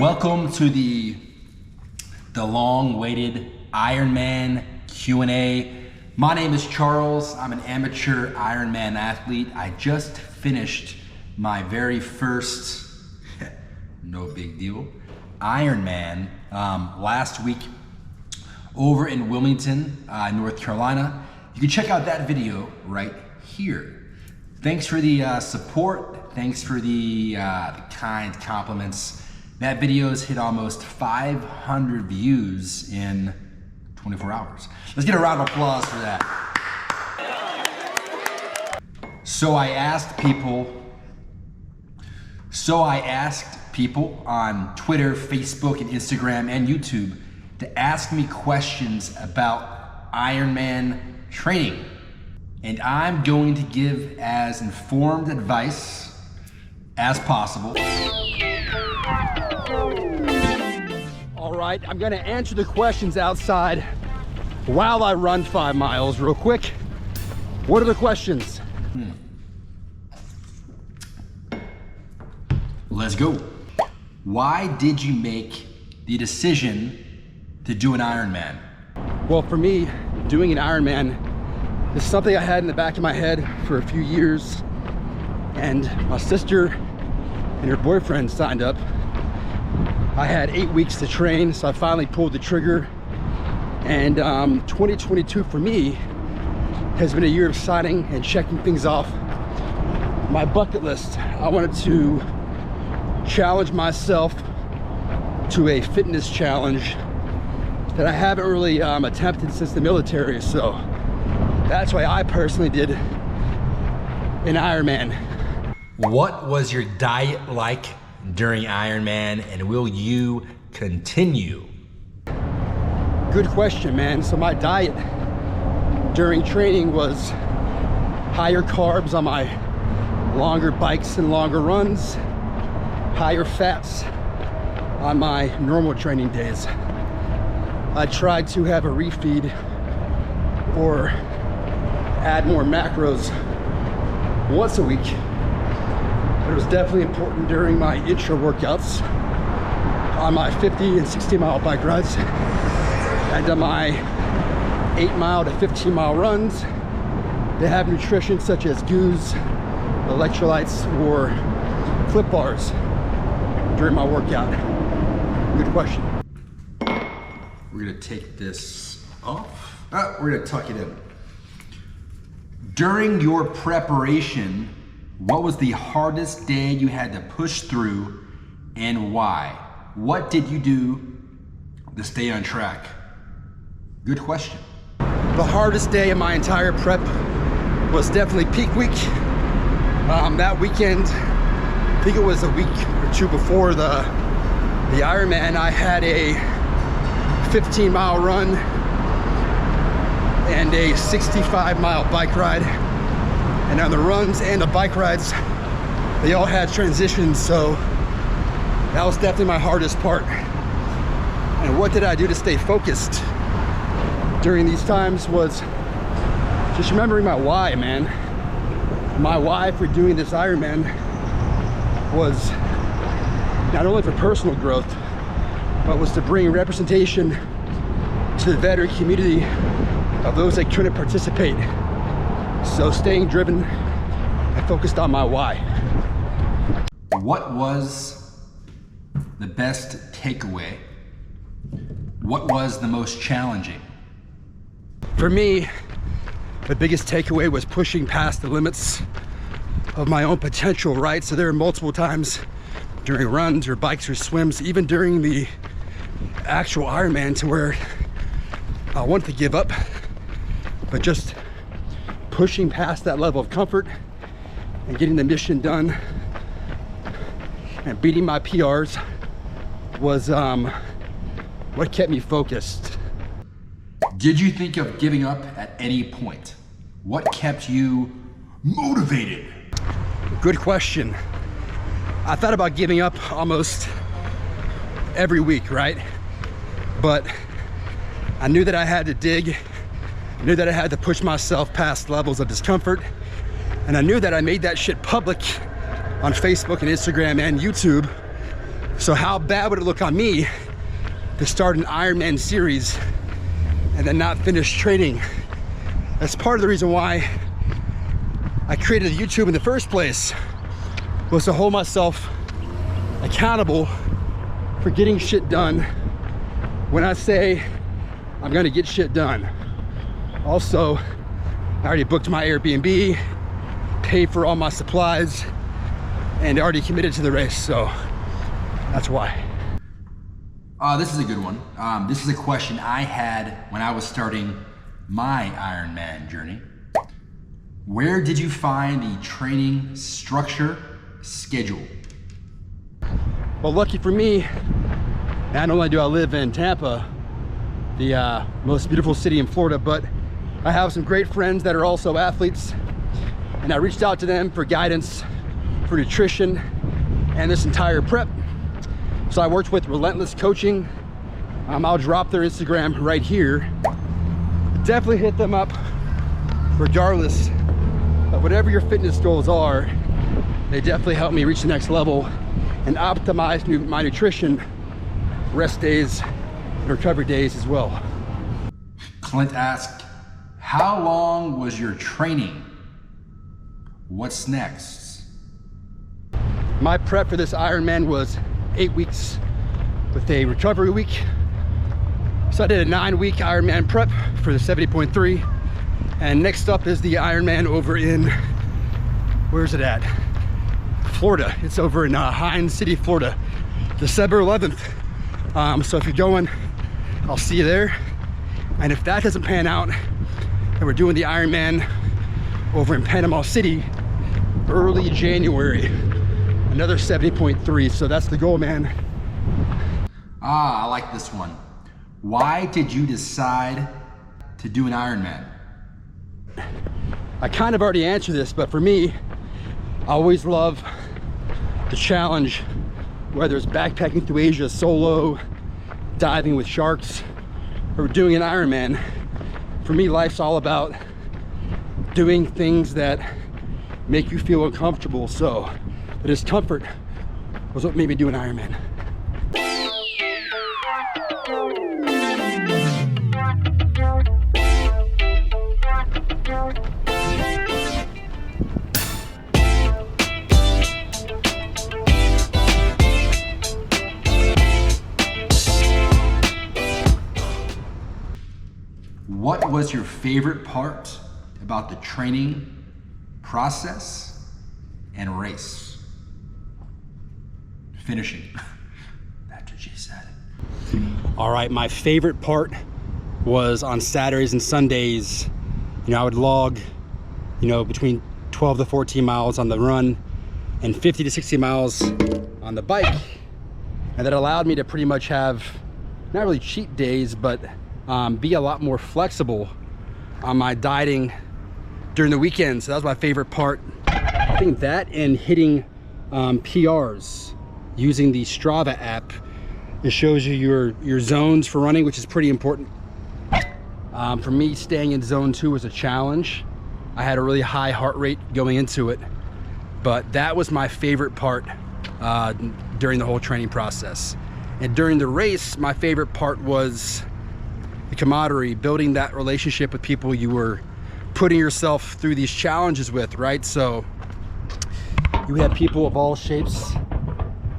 Welcome to the long-awaited Ironman Q&A. My name is Charles. I'm an amateur Ironman athlete. I just finished my very first, no big deal, Ironman last week over in Wilmington, North Carolina. You can check out that video right here. Thanks for the support. Thanks for the kind compliments. That video's hit almost 500 views in 24 hours. Let's get a round of applause for that. So I asked people on Twitter, Facebook, and Instagram, and YouTube to ask me questions about Ironman training. And I'm going to give as informed advice as possible. All right, I'm gonna answer the questions outside while I run 5 miles real quick. What are the questions? Let's go. Why did you make the decision to do an Ironman? Well, for me, doing an Ironman is something I had in the back of my head for a few years, and my sister and her boyfriend signed up. I had 8 weeks to train, so I finally pulled the trigger. And 2022 for me has been a year of signing and checking things off my bucket list. I wanted to challenge myself to a fitness challenge that I haven't really attempted since the military, so that's why I personally did an Ironman. What was your diet like during Ironman, and will you continue? Good question, man. So my diet during training was higher carbs on my longer bikes and longer runs, higher fats on my normal training days. I tried to have a refeed or add more macros once a week. It was definitely important during my intro workouts on my 50 and 60 mile bike rides and on my 8 mile to 15 mile runs. They have nutrition such as goos, electrolytes, or clip bars during my workout. Good question. We're gonna take this off. We're gonna tuck it in. During your preparation, what was the hardest day you had to push through and why? What did you do to stay on track? Good question. The hardest day of my entire prep was definitely peak week. That weekend, I think it was a week or two before the Ironman, I had a 15 mile run and a 65 mile bike ride. And on the runs and the bike rides, they all had transitions, so that was definitely my hardest part. And what did I do to stay focused during these times was just remembering my why, man. My why for doing this Ironman was not only for personal growth, but was to bring representation to the veteran community of those that couldn't participate. So staying driven and focused on my why. What was the best takeaway? What was the most challenging? For me, the biggest takeaway was pushing past the limits of my own potential, right? So there were multiple times during runs or bikes or swims, even during the actual Ironman, to where I wanted to give up, but just pushing past that level of comfort and getting the mission done and beating my PRs was what kept me focused. Did you think of giving up at any point? What kept you motivated? Good question. I thought about giving up almost every week, right? But I knew that I had to dig. I knew that I had to push myself past levels of discomfort. And I knew that I made that shit public on Facebook and Instagram and YouTube So how bad would it look on me to start an Ironman series and then not finish training? That's part of the reason why I created YouTube in the first place, was to hold myself accountable for getting shit done when I say I'm gonna get shit done. Also, I already booked my Airbnb, paid for all my supplies, and already committed to the race, so that's why. This is a good one. This is a question I had when I was starting my Ironman journey. Where did you find the training structure schedule? Well, lucky for me, not only do I live in Tampa, the most beautiful city in Florida, but I have some great friends that are also athletes, and I reached out to them for guidance for nutrition and this entire prep. So I worked with Relentless Coaching. I'll drop their Instagram right here. Definitely hit them up regardless of whatever your fitness goals are. They definitely helped me reach the next level and optimize my nutrition, rest days, and recovery days as well. Clint asked, how long was your training? What's next? My prep for this Ironman was 8 weeks with a recovery week. So I did a 9-week Ironman prep for the 70.3. And next up is the Ironman over in, where's it at? Florida. It's over in Hines City, Florida, December 11th. So if you're going, I'll see you there. And if that doesn't pan out, then we're doing the Ironman over in Panama City, early January, another 70.3. So that's the goal, man. I like this one. Why did you decide to do an Ironman? I kind of already answered this, but for me, I always love the challenge, whether it's backpacking through Asia solo, diving with sharks, or doing an Ironman. For me, life's all about doing things that make you feel uncomfortable. So the discomfort was what made me do an Ironman. What was your favorite part about the training process and race? Finishing. That's what she said. All right, my favorite part was on Saturdays and Sundays. I would log, between 12 to 14 miles on the run and 50 to 60 miles on the bike. And that allowed me to pretty much have, not really cheat days, but be a lot more flexible on my dieting during the weekends. So that was my favorite part. I think that and hitting PRs using the Strava app. It shows you your zones for running, which is pretty important. For me, staying in zone 2 was a challenge. I had a really high heart rate going into it, but that was my favorite part during the whole training process. And during the race, my favorite part was the camaraderie, building that relationship with people you were putting yourself through these challenges with, right? So you had people of all shapes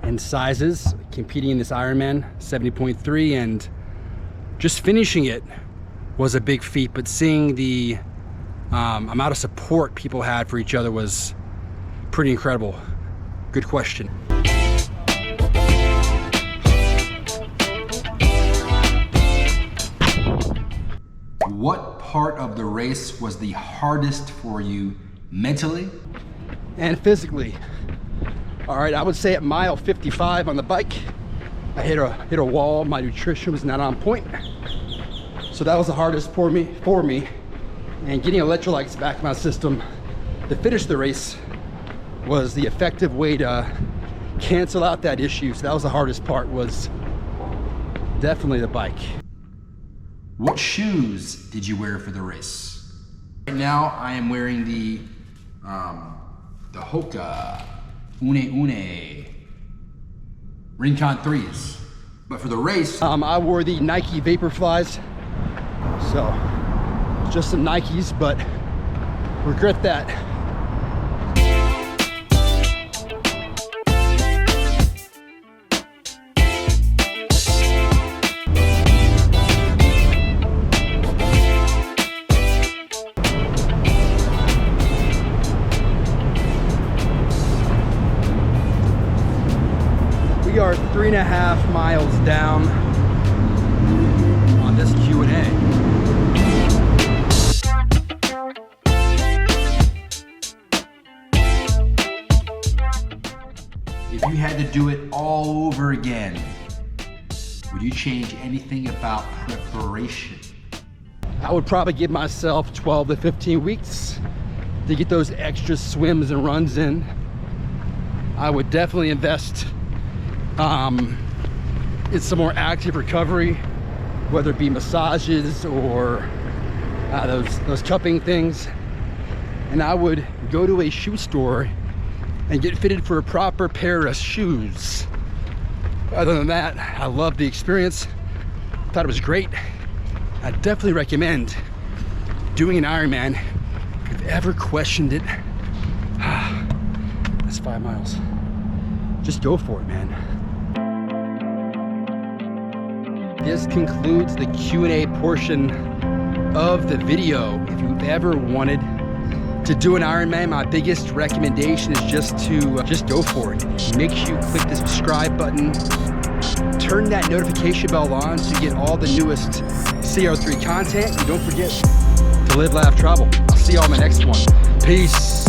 and sizes competing in this Ironman 70.3, and just finishing it was a big feat. But seeing the amount of support people had for each other was pretty incredible. Good question. What part of the race was the hardest for you mentally and physically? All right, I would say at mile 55 on the bike, I hit a wall. My nutrition was not on point, so that was the hardest for me. And getting electrolytes back in my system to finish the race was the effective way to cancel out that issue. So that was the hardest part, was definitely the bike. What shoes did you wear for the race? Right now, I am wearing the Hoka Une Rincon 3s. But for the race, I wore the Nike Vaporflies. So, just some Nikes, but regret that. We are 3.5 miles down on this Q&A. if you had to do it all over again, would you change anything about preparation? I would probably give myself 12 to 15 weeks to get those extra swims and runs in. I would definitely invest in some more active recovery, whether it be massages or those cupping things. And I would go to a shoe store and get fitted for a proper pair of shoes. Other than that, I loved the experience. Thought it was great. I definitely recommend doing an Ironman. If you've ever questioned it, that's 5 miles. Just go for it, man. This concludes the Q&A portion of the video. If you've ever wanted to do an Ironman, my biggest recommendation is just go for it. Make sure you click the subscribe button, turn that notification bell on so you get all the newest CO3 content, and don't forget to live, laugh, travel. I'll see you all in the next one. Peace.